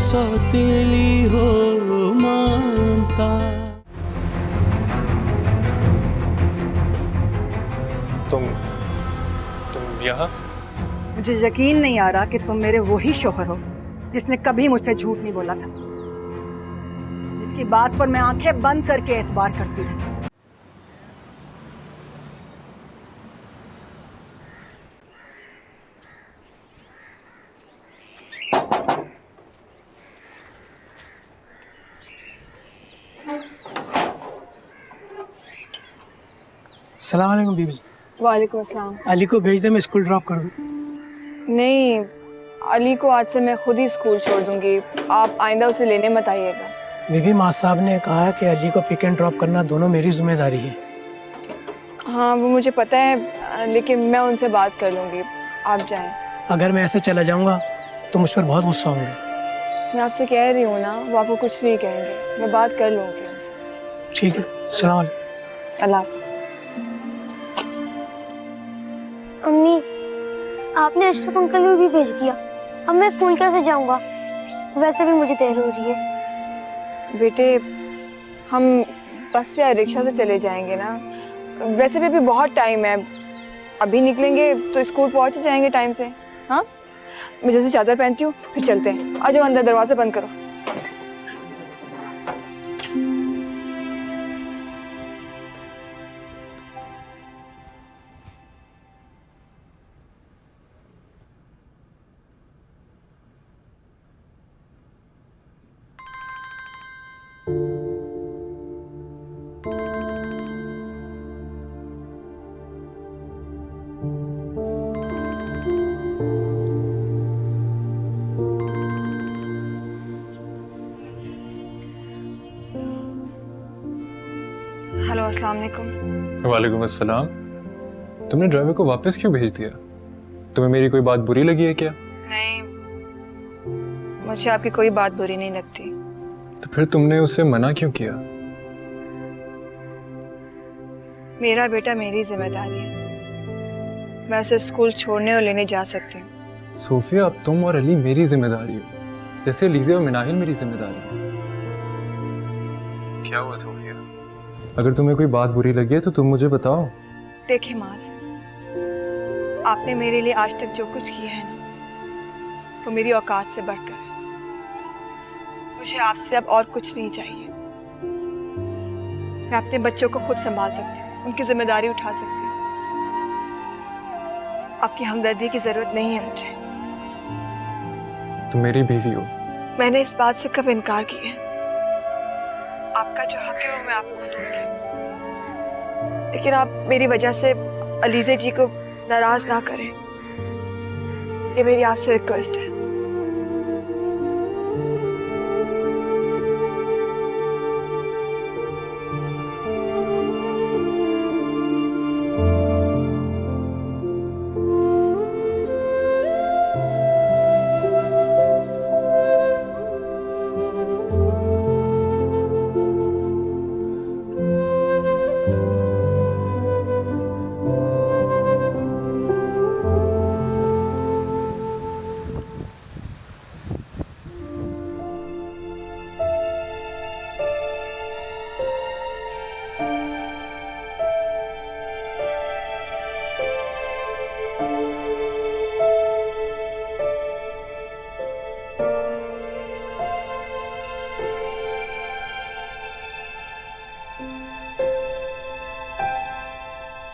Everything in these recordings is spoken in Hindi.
सौतेली हो ममता। तुम यहाँ? मुझे यकीन नहीं आ रहा कि तुम मेरे वही शौहर हो जिसने कभी मुझसे झूठ नहीं बोला था, जिसकी बात पर मैं आंखें बंद करके एतबार करती थी। सलाम अलैकुम बीबी। वालेकुम अस्सलाम। अली को भेज दे, मैं स्कूल ड्रॉप कर दूँ। नहीं, अली को आज से मैं खुद ही स्कूल छोड़ दूंगी, आप आइंदा उसे लेने मत आइएगा। बीबी, माँ साहब ने कहा कि अली को पिक एंड ड्रॉप करना दोनों मेरी जिम्मेदारी है। हाँ वो मुझे पता है, लेकिन मैं उनसे बात कर लूँगी, आप जाएं। अगर मैं ऐसे चला जाऊँगा तो मुझ पर बहुत गुस्सा होंगे। मैं आपसे कह रही हूँ ना, वो आपको कुछ नहीं कहेंगे, मैं बात कर लूँगी उनसे। ठीक है, सलाम अलैकुम। अल्लाह हाफ़िज़। अम्मी, आपने अशरफ अंकल को भी भेज दिया, अब मैं स्कूल कैसे जाऊंगा? वैसे भी मुझे देर हो रही है। बेटे, हम बस या रिक्शा से चले जाएंगे ना, वैसे भी अभी बहुत टाइम है, अभी निकलेंगे तो स्कूल पहुंच जाएंगे टाइम से। हाँ, मैं जैसे चादर पहनती हूँ फिर चलते हैं। आ जाओ अंदर, दरवाज़ा बंद करो। हेलो, अस्सलाम वालेकुम। वालेकुम अस्सलाम। तुमने ड्राइवर को वापस क्यों भेज दिया? तुम्हें मेरी कोई बात बुरी लगी है क्या? नहीं, मुझे आपकी कोई बात बुरी नहीं लगती। तो फिर तुमने उससे मना क्यों किया? मेरा बेटा मेरी जिम्मेदारी है, मैं उसे स्कूल छोड़ने और लेने जा सकती हूँ। सोफिया, अब तुम और अली मेरी जिम्मेदारी हो, जैसे लीज़ा और मिनाहिल मेरी जिम्मेदारी है। क्या हुआ सोफिया? अगर तुम्हें कोई बात बुरी लगी है तो तुम मुझे बताओ। देखिए माज, आपने मेरे लिए आज तक जो कुछ किया है ना, वो मेरी औकात से बढ़कर है। मुझे आपसे अब और कुछ नहीं चाहिए। मैं अपने बच्चों को खुद संभाल सकती हूँ, उनकी जिम्मेदारी उठा सकती हूँ। आपकी हमदर्दी की जरूरत नहीं है मुझे। तुम मेरी बीवी हो। मैंने इस बात से कब इनकार किया है? आपका जो हक है वो मैं आपको दूंगी, लेकिन आप मेरी वजह से अलीज़े जी को नाराज ना करें, ये मेरी आपसे रिक्वेस्ट है।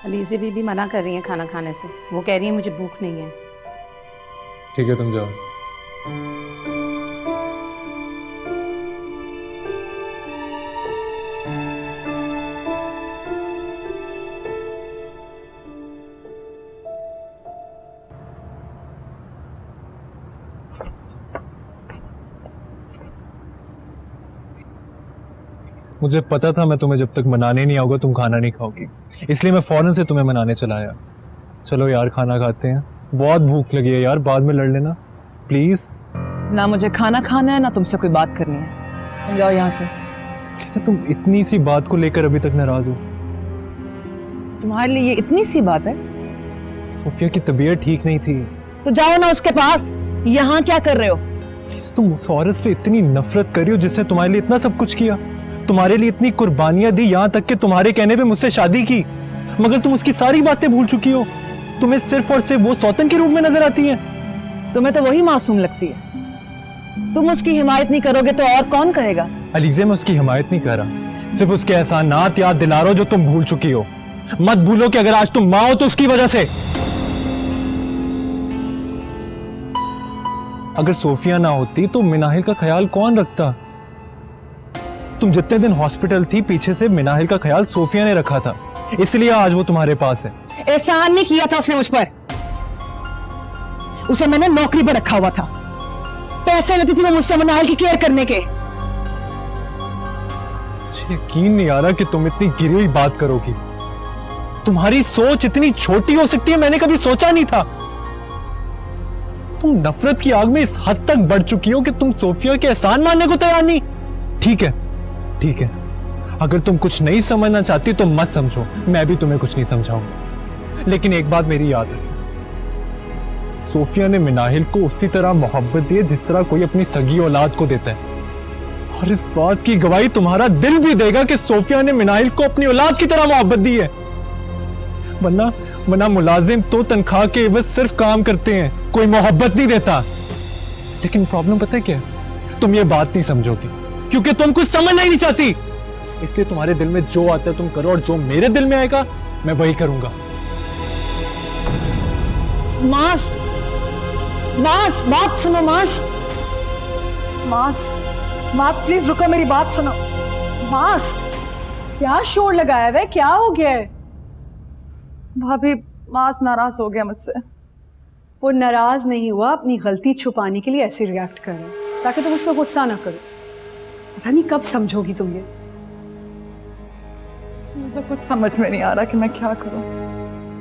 अलीज़े बीबी मना कर रही हैं खाना खाने से, वो कह रही है मुझे भूख नहीं है। ठीक है, तुम जाओ। मुझे पता था मैं तुम्हें जब तक मनाने नहीं आऊंगा तुम खाना नहीं खाओगी, इसलिए मैं फौरन से तुम्हें मनाने चला आया। चलो यार, खाना खाते हैं, बहुत भूख लगी है यार, बाद में लड़ लेना प्लीज। ना मुझे खाना खाना है ना तुमसे कोई बात करनी है, तुम जाओ यहाँ से। कैसे तुम इतनी सी बात को लेकर अभी तक नाराज हो? तुम्हारे लिए ये इतनी सी बात है? सोफिया की तबीयत ठीक नहीं थी। तो जाओ ना उसके पास, यहाँ क्या कर रहे हो? अलीज़ा, तुम उस औरत से इतनी नफरत कर रही हो जिसने तुम्हारे लिए इतना सब कुछ किया, तुम्हारे लिए इतनी कुर्बानियां दी, यहां तक कि तुम्हारे कहने पे मुझसे शादी की, मगर तुम उसकी सारी बातें भूल चुकी हो। तुम्हें सिर्फ और सिर्फ वो सौतन के रूप में नजर आती है। तुम्हें तो वही मासूम लगती है। तुम उसकी हिमायत नहीं करोगे तो और कौन करेगा? अलीज़ा, मैं उसकी हिमायत नहीं कर रहा, सिर्फ उसके एहसानात याद दिला रहा हूं जो तुम भूल चुकी हो। मत भूलो कि अगर आज तुम मां हो तो उसकी वजह से। अगर सोफिया ना होती तो मिनाहिल का ख्याल कौन रखता? तुम जितने दिन हॉस्पिटल थी, पीछे से मिनाहिल का ख्याल सोफिया ने रखा था, इसलिए आज वो तुम्हारे पास है। एहसान नहीं किया था उसने मुझ पर। उसे मैंने नौकरी पर रखा हुआ था, पैसे लेती थी वो मुझसे मिनाहिल की केयर करने के। मुझे यकीन नहीं आ रहा कि तुम इतनी गिरी हुई बात करोगी। तुम्हारी सोच इतनी छोटी हो सकती है, मैंने कभी सोचा नहीं था। तुम नफरत की आग में इस हद तक बढ़ चुकी हो कि तुम सोफिया के एहसान मानने को तैयार नहीं। ठीक है, ठीक है, अगर तुम कुछ नहीं समझना चाहती तो मत समझो, मैं भी तुम्हें कुछ नहीं समझाऊंगा। लेकिन एक बात मेरी याद है, सोफिया ने मिनाहिल को उसी तरह मोहब्बत दी है जिस तरह कोई अपनी सगी औलाद को देता है, और इस बात की गवाही तुम्हारा दिल भी देगा कि सोफिया ने मिनाहिल को अपनी औलाद की तरह मोहब्बत दी है। वरना मुलाजिम तो तनख्वाह के एवज सिर्फ काम करते हैं, कोई मोहब्बत नहीं देता। लेकिन प्रॉब्लम पता है क्या है? तुम ये बात नहीं समझोगी क्योंकि तुम कुछ समझना ही नहीं चाहती। इसलिए तुम्हारे दिल में जो आता है तुम करो, और जो मेरे दिल में आएगा मैं वही करूंगा। मास, मास, बात सुनो मास। मास प्लीज रुको, मेरी बात सुनो। मास, क्या शोर लगाया हुआ है, क्या हो गया है? भाभी, मास नाराज हो गया मुझसे। वो नाराज नहीं हुआ, अपनी गलती छुपाने के लिए ऐसे रिएक्ट कर रहा है ताकि तुम उस पर गुस्सा ना करो। पता नहीं कब समझोगी तुम ये। मुझे कुछ समझ में नहीं आ रहा कि मैं क्या करूं।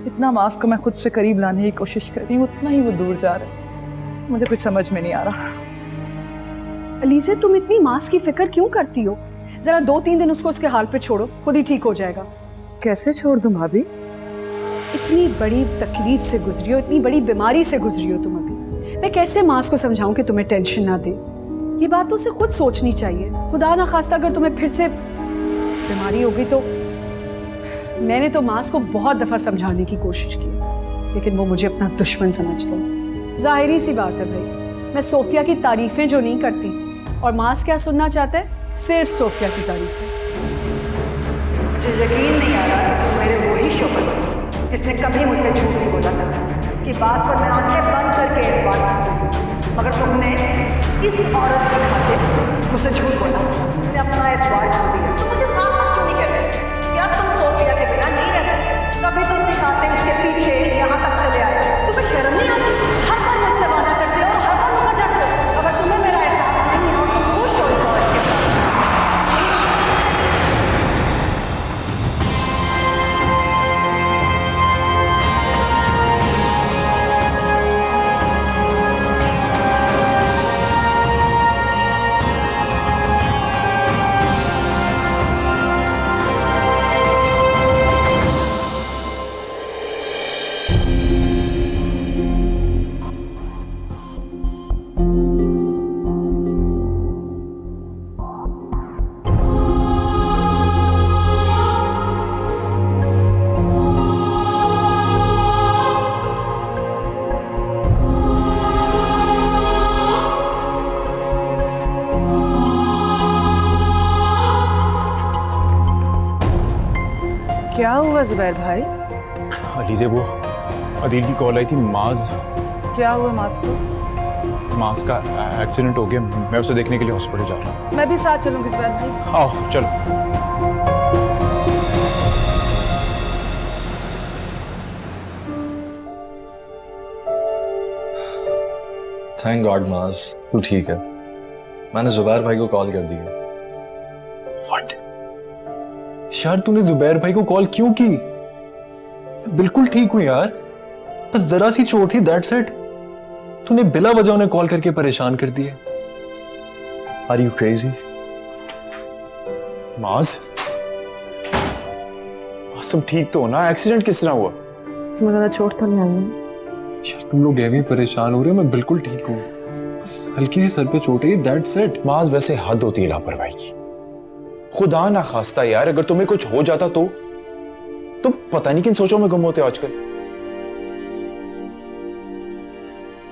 जितना मास को मैं खुद से करीब लाने की कोशिश कर रही हूँ उतना ही वो दूर जा रहा है। मुझे कुछ समझ में नहीं आ रहा। अलीज़ा, तुम इतनी मास की फिक्र क्यों करती हो? जरा 2-3 दिन उसको उसके हाल पे छोड़ो, खुद ही ठीक हो जाएगा। कैसे छोड़ दूं भाभी? इतनी बड़ी तकलीफ से गुजरी हो, इतनी बड़ी बीमारी से गुजरी हो तुम अभी। मैं कैसे मास को समझाऊं कि तुम्हें टेंशन ना दे? ये बात तो उसे खुद सोचनी चाहिए। खुदा ना खास्ता अगर तुम्हें फिर से बीमारी होगी तो। मैंने तो मास को बहुत दफा समझाने की कोशिश की, लेकिन वो मुझे अपना दुश्मन समझता है। जाहिरी सी बात है भाई, मैं सोफिया की तारीफें जो नहीं करती, और मास क्या सुनना चाहता है? सिर्फ सोफिया की तारीफें। मुझे यकीन नहीं आ रहा कि तुम मेरे वही शौहर हो जिसने कभी मुझसे झूठ नहीं बोला था, जिसकी बात पर मैं आंखें बंद करके एतबार करती थी, मगर तुमने इस औरत के खातिर मुझसे झूठ बोला, तुमने अपना एतबार खो दिया। तो मुझे साफ साफ क्यों नहीं कहते कि अब तुम सोफिया के बिना नहीं रह सकते? कभी तो सिखाते उसके पीछे यहाँ तक चले आए। तुम्हें शर्म नहीं आती? हर बार मुझसे वादा करते हो, हर बार मुकर जाते हो। अगर तुम्हें मेरा एहसास नहीं है और तुम खुश हो इस औरत के साथ। क्या हुआ जुबैर भाई? अलीज़े, वो अदील की कॉल आई थी। माज, क्या हुआ मास को? माज का एक्सीडेंट हो गया। मैं उसे देखने के लिए हॉस्पिटल जा रहा हूँ। मैं भी साथ चलूंगी जुबैर भाई। आओ चलो। थैंक गॉड माज, तू ठीक है। मैंने जुबैर भाई को कॉल कर दी है। व्हाट? यार, तूने जुबैर भाई को कॉल क्यों की? बिल्कुल ठीक हूं यार, बस जरा सी चोट थी, दैट्स इट। तूने बिला वजह उन्हें कॉल करके परेशान कर दिए। Are you crazy? माज, सब ठीक तो हो ना? एक्सीडेंट किस तरह हुआ? तुम्हें ज्यादा चोट तो नहीं आई है? यार, तुम लोग ये भी परेशान हो रहे हो, मैं बिल्कुल ठीक हूँ। हल्की सी सर पे चोट है, दैट्स इट। माज वैसे हद होती है लापरवाही की। खुदा ना खास्ता यार, अगर तुम्हें कुछ हो जाता तो तुम पता नहीं किन सोचों में गुम होते हो आजकल।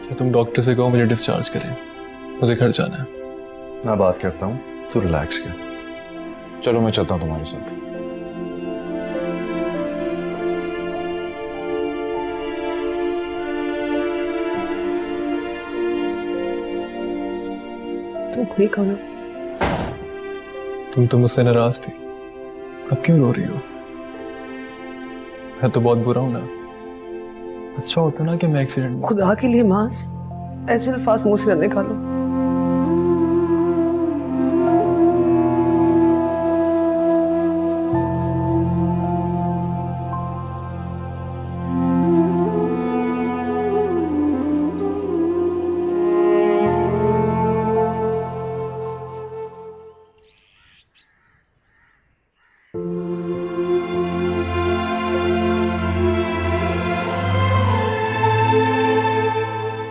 क्या तुम डॉक्टर से कहो मुझे डिस्चार्ज करें, मुझे घर जाना है। मैं बात करता हूँ, तू रिलैक्स कर। चलो मैं चलता हूँ तुम्हारे साथ। तुम ठीक हो ना? तुम तो मुझसे नाराज थी, अब क्यों रो रही हो? मैं तो बहुत बुरा हूं ना। अच्छा होता ना कि मैं एक्सीडेंट में। खुदा के लिए मास, ऐसे अल्फाज मुंह से न निकालो।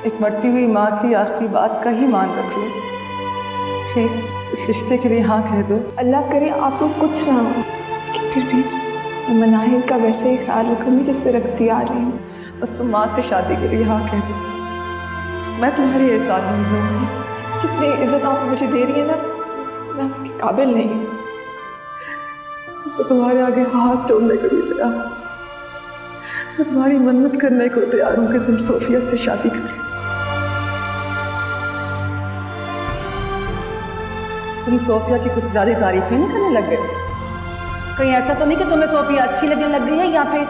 एक मरती हुई माँ की आखिरी बात का ही मान रख लो प्लीज। इस रिश्ते के लिए हाँ कह दो। अल्लाह करे आप लोग कुछ ना हो, लेकिन फिर भी मैं मनाहिल का वैसे ही ख्याल रखूंगी जैसे रखती आ रही हूँ। बस तुम माँ से शादी के लिए हाँ कह दो, मैं तुम्हारी एहसान नहीं दूंगी। जितनी इज्जत आप मुझे दे रही है ना, मैं उसके काबिल नहीं हूँ। तो तुम्हारे आगे हाथ जोड़ने को भी तैयार, मैं तुम्हारी मन्नत करने को तैयार हूँ कि तुम सोफिया से शादी करो। तुम सोफिया की कुछ ज़्यादा तारीफें नहीं करने लग गए? कहीं ऐसा तो नहीं कि तुम्हें सोफिया अच्छी लगने लग गई है या फिर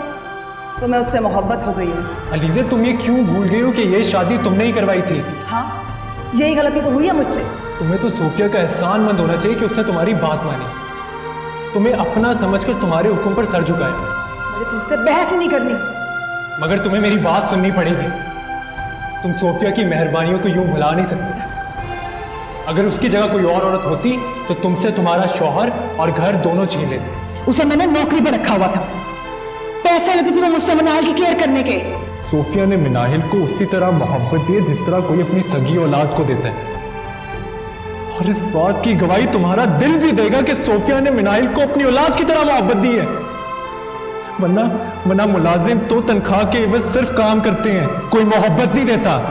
तुम्हें उससे मोहब्बत हो गई है? अलीज़े तुम ये क्यों भूल गई हो कि ये शादी तुमने ही करवाई थी? हाँ, यही गलती तो हुई है मुझसे। तुम्हें तो सोफिया का एहसानमंद होना चाहिए कि उसने तुम्हारी बात मानी, तुम्हें अपना समझकर तुम्हारे हुक्म पर सर झुकाया। मुझे तुमसे बहस ही नहीं करनी। मगर तुम्हें मेरी बात सुननी पड़ेगी। तुम सोफिया की मेहरबानियों को यूं भुला नहीं सकते। अगर उसकी जगह कोई और औरत होती तो तुमसे तुम्हारा शौहर और घर दोनों छीन लेते। उसे मैंने नौकरी पर रखा हुआ था, पैसे लेती थी वो मुझसे मनाहिल की केयर करने के। सोफिया ने मिनाहिल को उसी तरह मोहब्बत दी जिस तरह कोई अपनी सगी औलाद को देता है, और इस बात की गवाही तुम्हारा दिल भी देगा कि सोफिया ने मिनाहिल को अपनी औलाद की तरह मोहब्बत दी है। वरना मुलाजिम तो तनख्वाह के एवज सिर्फ काम करते हैं, कोई मोहब्बत नहीं देता।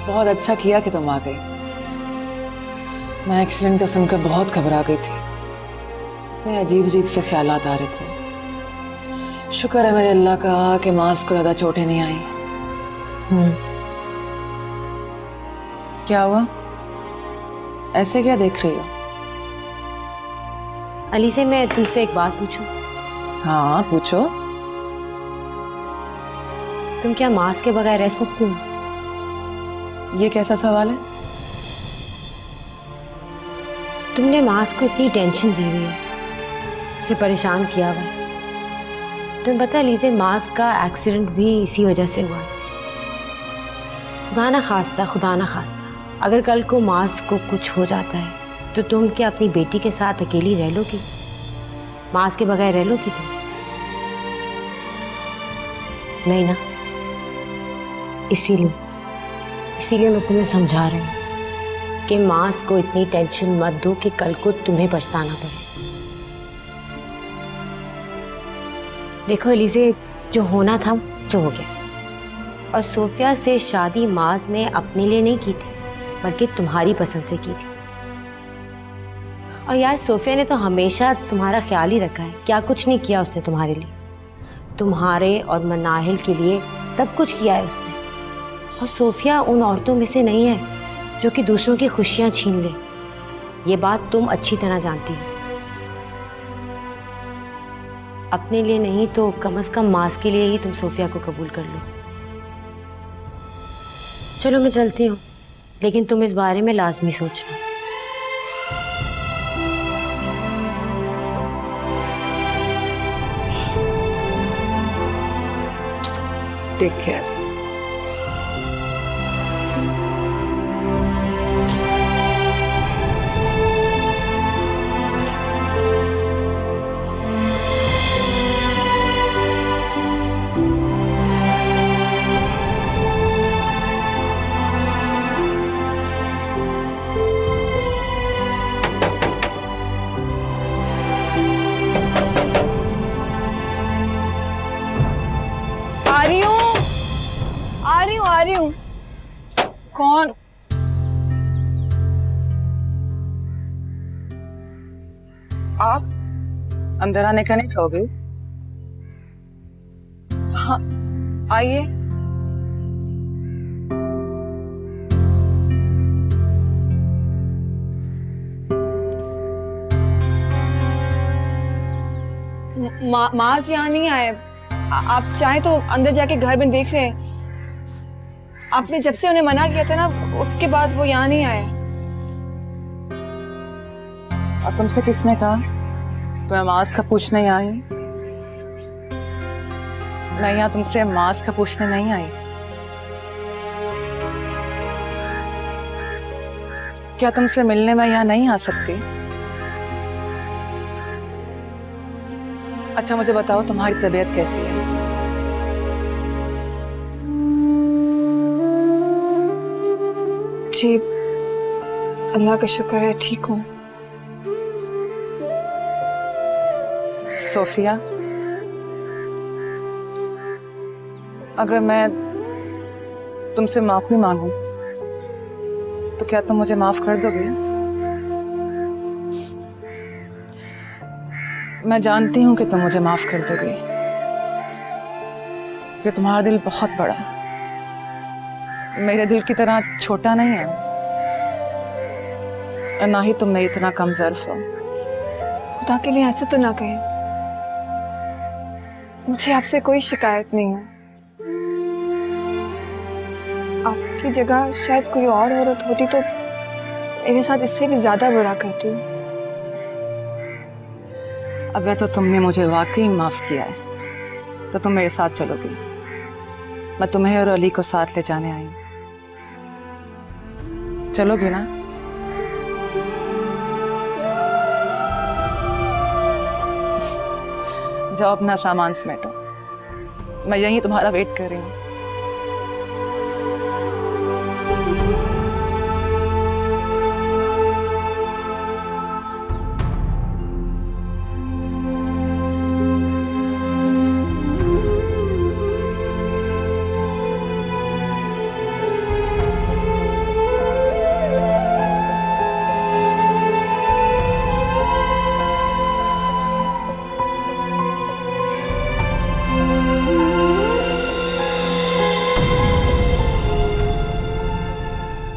बहुत अच्छा किया कि तुम आ गई। मैं एक्सीडेंट का सुनकर बहुत घबरा गई थी, इतने अजीब अजीब से ख्यालात आ रहे थे। शुक्र है मेरे अल्लाह का कि मास को ज्यादा चोटें नहीं आई। क्या हुआ, ऐसे क्या देख रही हो? अली से मैं तुमसे एक बात पूछूं? हाँ पूछो। तुम क्या मास के बगैर रह सकती हो? ये कैसा सवाल है? तुमने मास को इतनी टेंशन दी हुई है, उसे परेशान किया हुआ है। तुम्हें पता है लीजिए, मास का एक्सीडेंट भी इसी वजह से हुआ है। खुदा ना खास्ता अगर कल को मास को कुछ हो जाता है तो तुम क्या अपनी बेटी के साथ अकेली रह लोगी? मास के बगैर रह लोगी तुम? नहीं ना। इसीलिए मैं तुम्हें समझा रही हूँ कि मास को इतनी टेंशन मत दो कि कल को तुम्हें पछताना पड़े। देखो एलिज़े, जो होना था सो हो गया, और सोफिया से शादी मास ने अपने लिए नहीं की थी बल्कि तुम्हारी पसंद से की थी। और यार सोफिया ने तो हमेशा तुम्हारा ख्याल ही रखा है, क्या कुछ नहीं किया उसने तुम्हारे लिए। तुम्हारे और मनाहिल के लिए सब कुछ किया है उसने। और सोफिया उन औरतों में से नहीं है जो कि दूसरों की खुशियां छीन ले। ये बात तुम अच्छी तरह जानती हो। अपने लिए नहीं तो कम से कम मास के लिए ही तुम सोफिया को कबूल कर लो। चलो मैं चलती हूँ, लेकिन तुम इस बारे में लाजमी सोचना। Take care. आप अंदर आने का नहीं कहोगे? हाँ आइए। माज यहाँ नहीं आए। आप चाहें तो अंदर जाके घर में देख रहे हैं। आपने जब से उन्हें मना किया था ना, उसके बाद वो यहाँ नहीं आए। और तुमसे किसने कहा तुम्हें मास का पूछने आई? मैं यहाँ तुमसे मास का पूछने नहीं आई। क्या तुमसे मिलने मैं यहाँ नहीं आ सकती? अच्छा मुझे बताओ तुम्हारी तबीयत कैसी है? जी अल्लाह का शुक्र है, ठीक हूँ। सोफिया, अगर मैं तुमसे माफी मांगूं तो क्या तुम मुझे माफ कर दोगे? मैं जानती हूं कि तुम मुझे माफ कर दोगे, कि तुम्हारा दिल बहुत बड़ा है, मेरे दिल की तरह छोटा नहीं है, और ना ही तुम मेरी इतना कम ज़र्फ हो। खुदा के लिए ऐसे तो ना कहें, मुझे आपसे कोई शिकायत नहीं है। आपकी जगह शायद कोई और औरत होती तो मेरे साथ इससे भी ज्यादा बुरा करती। अगर तो तुमने मुझे वाकई माफ किया है तो तुम मेरे साथ चलोगी। मैं तुम्हें और अली को साथ ले जाने आई हूं, चलोगी ना? जाओ अपना सामान समेटो, मैं यहीं तुम्हारा वेट कर रही हूँ।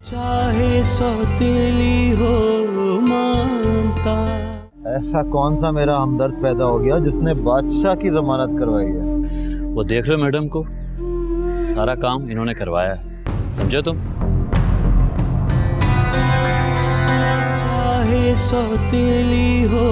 चाहे सौतेली हो ममता। ऐसा कौन सा मेरा हमदर्द पैदा हो गया जिसने बादशाह की जमानत करवाई है? वो देख रहे हो मैडम को, सारा काम इन्होंने करवाया है, समझे तुम? चाहे सौतेली हो